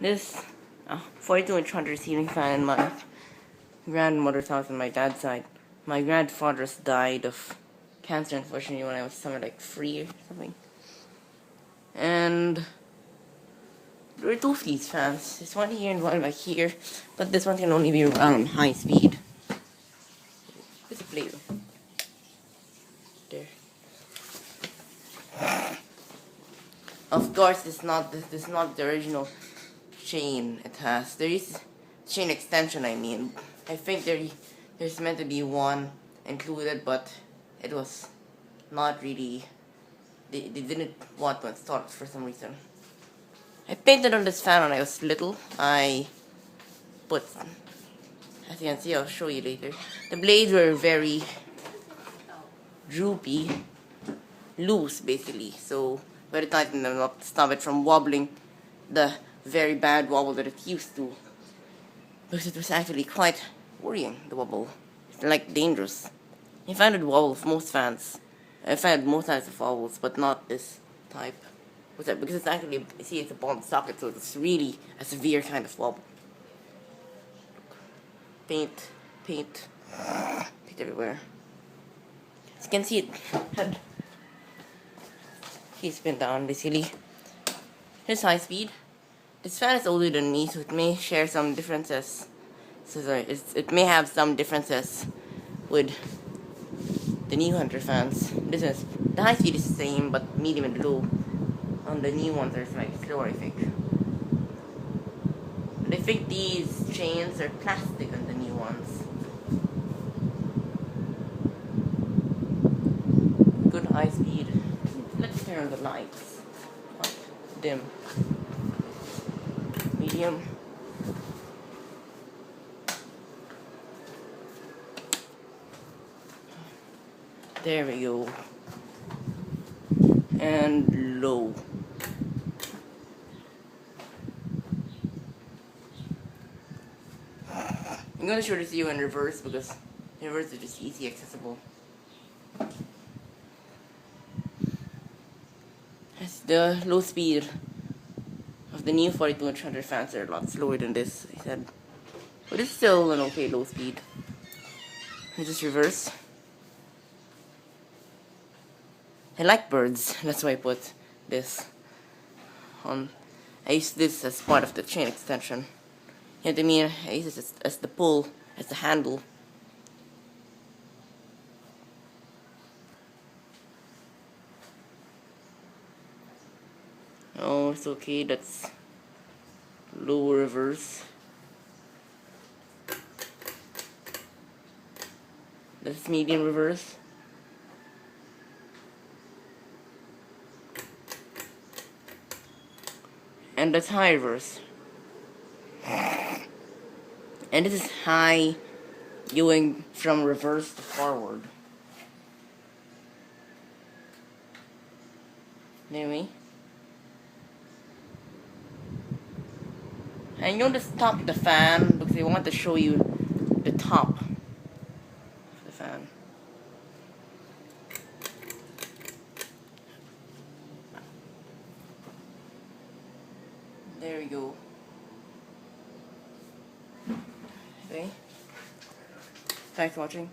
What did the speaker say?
This 42-inch Hunter ceiling fan in my grandmother's house on my dad's side. My grandfather's died of cancer, unfortunately, when I was somewhere like 3 or something. And there are two of these fans. This one here and one back here, but this one can only be around high speed. Let's play. There. Of course, this is not the original chain it has. There is chain extension, I mean. I think there's meant to be one included, but it was not really, they didn't want to install it for some reason. I painted on this fan when I was little. I put, as you can see, I'll show you later. The blades were very droopy, loose basically, so by the tighten them up to stop it from wobbling the very bad wobble that it used to, because it was actually quite worrying, the wobble. It's like dangerous. I find it wobble of most fans. I find most types of wobbles, but not this type. What's that? Because it's actually, see, it's a bond socket, so it's really a severe kind of wobble. Paint everywhere. As you can see, it had he's been down basically. Here's high speed. This fan is older than me, so it may share some differences. It may have some differences with the new Hunter fans. The high speed is the same, but medium and low. On the new ones are slightly slower, I think. But I think these chains are plastic on the new ones. Good high speed. Let's turn on the lights. Dim. Medium. There we go. And low. I'm gonna show this to you in reverse because reverse is just easy accessible. As the low speed of the new 42-inch Hunter fans are a lot slower than this, I said. But it's still an okay low speed. Here's this reverse. I like birds, that's why I put this on. I use this as part of the chain extension. You know what I mean? I use this as the pull, as the handle. Oh, it's okay, that's low reverse. That's medium reverse. And that's high reverse. And this is high going from reverse to forward. Anyway. And you want to stop the fan because I want to show you the top of the fan. There we go. Okay. Thanks for watching.